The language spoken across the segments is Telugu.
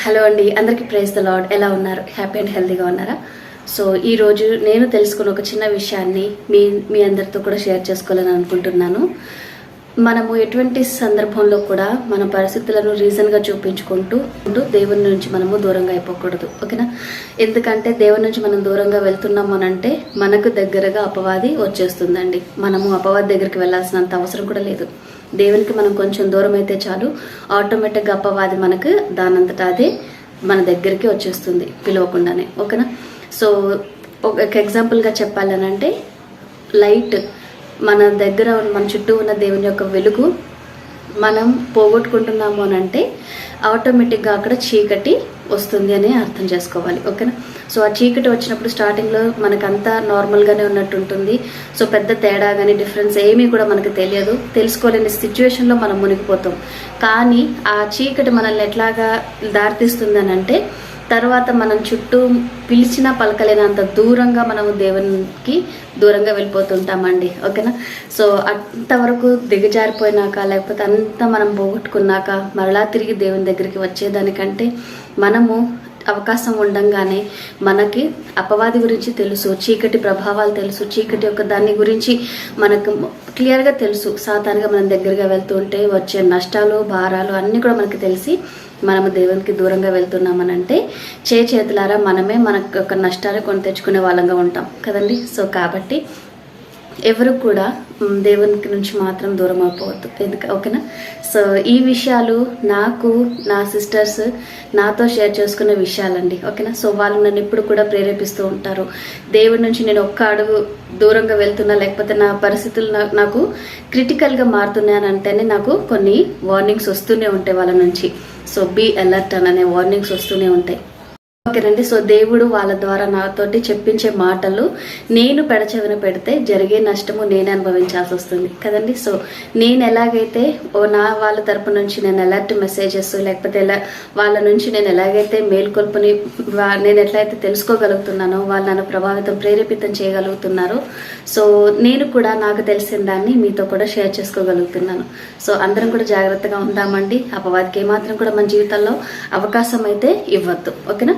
హలో అండి, అందరికీ ప్రైజ్ ద లార్డ్. ఎలా ఉన్నారు? హ్యాపీ అండ్ హెల్తీగా ఉన్నారా? సో ఈరోజు నేను తెలుసుకున్న ఒక చిన్న విషయాన్ని మీ అందరితో కూడా షేర్ చేసుకోవాలని అనుకుంటున్నాను. మనము ఎటువంటి సందర్భంలో కూడా మన పరిస్థితులను రీజన్గా చూపించుకుంటూ దేవుని నుంచి మనము దూరంగా అయిపోకూడదు, ఓకేనా? ఎందుకంటే దేవుని నుంచి మనం దూరంగా వెళ్తున్నాము అని అంటే మనకు దగ్గరగా అపవాది వచ్చేస్తుందండి. మనము అపవాది దగ్గరికి వెళ్ళాల్సినంత అవసరం కూడా లేదు. దేవునికి మనం కొంచెం దూరం అయితే చాలు, ఆటోమేటిక్గా అపవాది మనకు దానంతటా అదే మన దగ్గరికి వచ్చేస్తుంది పిలవకుండానే, ఓకేనా? సో ఒక ఎగ్జాంపుల్గా చెప్పాలనంటే లైట్ మన దగ్గర మన చుట్టూ ఉన్న దేవుని యొక్క వెలుగు మనం పోగొట్టుకుంటున్నాము అని అంటే ఆటోమేటిక్గా అక్కడ చీకటి వస్తుంది అని అర్థం చేసుకోవాలి, ఓకేనా? సో ఆ చీకటి వచ్చినప్పుడు స్టార్టింగ్లో మనకంతా నార్మల్గానే ఉన్నట్టు ఉంటుంది. సో పెద్ద తేడా కానీ డిఫరెన్స్ ఏమీ కూడా మనకు తెలియదు, తెలుసుకోలేని సిచ్యువేషన్లో మనం మునిగిపోతాం. కానీ ఆ చీకటి మనల్ని ఎట్లాగా దారితీస్తుంది అని అంటే తర్వాత మనం చుట్టూ పిలిచినా పలకలేనంత దూరంగా మనము దేవునికి దూరంగా వెళ్ళిపోతుంటామండి, ఓకేనా? సో అంతవరకు దిగజారిపోయినాక లేకపోతే అంతా మనం పోగొట్టుకున్నాక మరలా తిరిగి దేవుని దగ్గరికి వచ్చేదానికంటే మనము అవకాశం ఉండంగానే మనకి అపవాది గురించి తెలుసు, చీకటి ప్రభావాలు తెలుసు, చీకటి యొక్క దాని గురించి మనకు క్లియర్గా తెలుసు. సాతానుగా మనం దగ్గరగా వెళ్తూ ఉంటే వచ్చే నష్టాలు భారాలు అన్నీ కూడా మనకి తెలిసి మనము దేవునికి దూరంగా వెళ్తున్నామనంటే చేతులారా మనమే మన యొక్క నష్టాలు కొని తెచ్చుకునే వాళ్ళంగా ఉంటాం కదండి. సో కాబట్టి ఎవరు కూడా దేవునికి నుంచి మాత్రం దూరం అయిపోవద్దు, ఓకేనా? సో ఈ విషయాలు నాకు నా సిస్టర్స్ నాతో షేర్ చేసుకునే విషయాలండి, ఓకేనా? సో వాళ్ళు నన్ను ఎప్పుడు కూడా ప్రేరేపిస్తూ ఉంటారు. దేవుడి నుంచి నేను ఒక్క అడుగు దూరంగా వెళ్తున్నా లేకపోతే నా పరిస్థితులు నాకు క్రిటికల్గా మారుతున్నాయని అంటేనే నాకు కొన్ని వార్నింగ్స్ వస్తూనే ఉంటాయి వాళ్ళ నుంచి. సో బీ అలర్ట్ అనే వార్నింగ్స్ వస్తూనే ఉంటాయి, ఓకేనండి. సో దేవుడు వాళ్ళ ద్వారా నాతోటి చెప్పించే మాటలు నేను పెడచెవిన పెడితే జరిగే నష్టము నేను అనుభవించాల్సి వస్తుంది కదండి. సో నేను ఎలాగైతే నా వాళ్ళ తరపు నుంచి నేను అలర్ట్ మెసేజెస్ లేకపోతే వాళ్ళ నుంచి నేను ఎలాగైతే మేల్కొల్పుని నేను ఎట్లయితే తెలుసుకోగలుగుతున్నానో వాళ్ళు నన్ను ప్రేరేపితం చేయగలుగుతున్నారో, సో నేను కూడా నాకు తెలిసిన దాన్ని మీతో కూడా షేర్ చేసుకోగలుగుతున్నాను. సో అందరం కూడా జాగ్రత్తగా ఉందామండి. అపవాదికి ఏమాత్రం కూడా మన జీవితంలో అవకాశం అయితే ఇవ్వద్దు, ఓకేనా?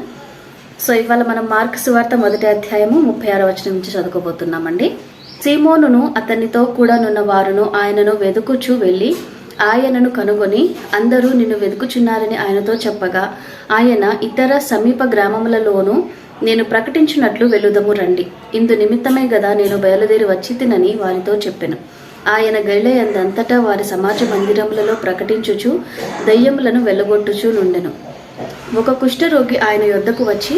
సో ఇవాళ మనం మార్కు సువార్త 1వ అధ్యాయము 36వ వచనం నుంచి చదువుకోబోతున్నామండి. సీమోనును అతనితో కూడా నున్న వారును ఆయనను వెదుకుచూ వెళ్ళి ఆయనను కనుగొని అందరూ నిన్ను వెతుకుచున్నారని ఆయనతో చెప్పగా ఆయన ఇతర సమీప గ్రామములలోనూ నేను ప్రకటించినట్లు వెలుదము రండి, ఇందు నిమిత్తమే గదా నేను బయలుదేరి వచ్చి తినని వారితో చెప్పెను. ఆయన గలిలయందంతటా వారి సమాజ మందిరములలో ప్రకటించుచు దయ్యములను వెళ్ళగొట్టుచూ నుండెను. ఒక కుష్ఠరోగి ఆయన యొద్దకు వచ్చి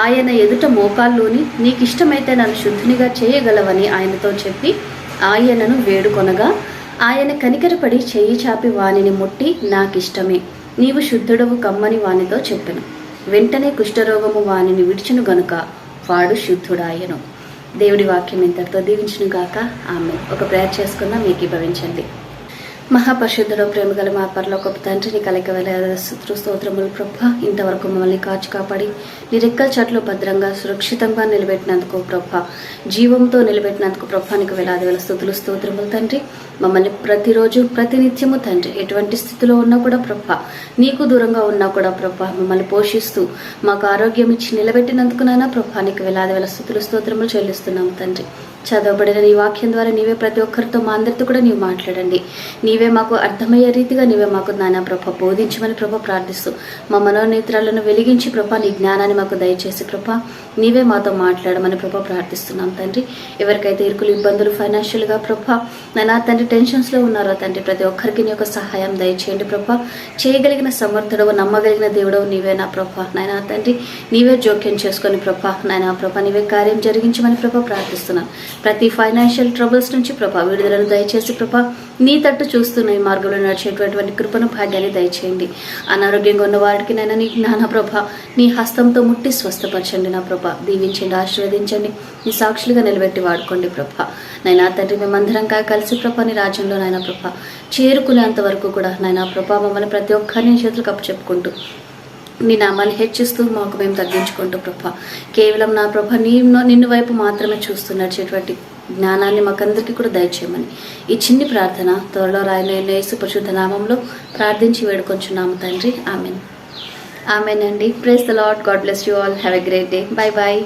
ఆయన ఎదుట మోకాల్లోని నీకిష్టమైతే నన్ను శుద్ధినిగా చేయగలవని ఆయనతో చెప్పి ఆయనను వేడుకొనగా ఆయన కనికరపడి చెయ్యి చాపి వానిని ముట్టి నాకిష్టమే, నీవు శుద్ధుడవు కమ్మని వానితో చెప్పెను. వెంటనే కుష్ఠరోగము వానిని విడిచును గనుక వాడు శుద్ధుడాయను. దేవుడి వాక్యం ఇంతటితో దీవించును గాక. ఆమె ఒక ప్రేయర్ చేసుకున్నా మీకు భవించండి. మహాపరిశుద్ధుడు ప్రేమగల మా పరలోకపు తండ్రి, నీ కలక వేల స్తోత్రములు ప్రభా. ఇంతవరకు మమ్మల్ని కాచి కాపాడి నీ రెక్కల చాట్లో భద్రంగా సురక్షితంగా నిలబెట్టినందుకు ప్రభా, జీవంతో నిలబెట్టినందుకు ప్రభా నీకు వేలాది వేల స్తోత్రములు తండ్రి. మమ్మల్ని ప్రతిరోజు ప్రతినిత్యము తండ్రి ఎటువంటి స్థితిలో ఉన్నా కూడా ప్రభా, నీకు దూరంగా ఉన్నా కూడా ప్రభా మమ్మల్ని పోషిస్తూ మాకు ఆరోగ్యం ఇచ్చి నిలబెట్టినందుకు నాయనా ప్రభా నీకు వేలాది వేల స్తోత్రములు చెల్లిస్తున్నాము తండ్రి. చదవబడిన నీ వాక్యం ద్వారా నీవే ప్రతి ఒక్కరితో మా అందరితో కూడా నీవు మాట్లాడండి. నీవే మాకు అర్థమయ్యే రీతిగా నీవే మాకు నాయనా ప్రభ బోధించమని ప్రభ ప్రార్థిస్తూ మా మనోనేత్రాలను వెలిగించి ప్రభ నీ జ్ఞానాన్ని మాకు దయచేసి ప్రభ నీవే మాతో మాట్లాడమని ప్రభ ప్రార్థిస్తున్నాం తండ్రి. ఎవరికైతే ఇరుకులు ఇబ్బందులు ఫైనాన్షియల్గా ప్రభ నాయనా తండ్రి టెన్షన్స్లో ఉన్నారో తండ్రి ప్రతి ఒక్కరికి నీ యొక్క సహాయం దయచేయండి ప్రభ. చేయగలిగిన సమర్థుడవు నమ్మగలిగిన దేవుడవు నీవే నా ప్రభ నాయనా తండ్రి. నీవే జోక్యం చేసుకొని ప్రభ నాయనా ప్రభ నీవే కార్యం జరిగించమని ప్రభ ప్రార్థిస్తున్నాం. ప్రతి ఫైనాన్షియల్ ట్రబుల్స్ నుంచి ప్రభా విడుదలను దయచేసి ప్రభా నీ తట్టు చూస్తున్న ఈ మార్గంలో నడిచేటువంటి కృపను భాగ్యాన్ని దయచేయండి. అనారోగ్యంగా ఉన్న వారికి నైనా నీ జ్ఞాన ప్రభ నీ హస్తంతో ముట్టి స్వస్థపరచండి నా ప్రభ. దీవించండి, ఆశీర్వదించండి, నీ సాక్షులుగా నిలబెట్టి వాడుకోండి ప్రభ. నైనా తండ్రి మేమందరం కలిసి ప్రభా నీ రాజ్యంలో నాయన ప్రభ చేరుకునేంత వరకు కూడా నాయన ప్రభా మమ్మల్ని ప్రతి ఒక్కరిని చేతులకు అప్పు చెప్పుకుంటూ నీ నామాన్ని హెచ్చిస్తూ మాకు మేము తగ్గించుకుంటూ ప్రభా కేవలం నా ప్రభ నిన్ను వైపు మాత్రమే చూస్తూ నడిచేటువంటి జ్ఞానాన్ని మాకందరికీ కూడా దయచేయమని ఈ చిన్ని ప్రార్థన త్వరలో రాయన యేసు పరిశుద్ధ నామంలో ప్రార్థించి వేడుకొంచున్నాము తండ్రి. ఆమెన్. ఆమెనండి. Praise the Lord. God bless you all. Have a great day. Bye bye.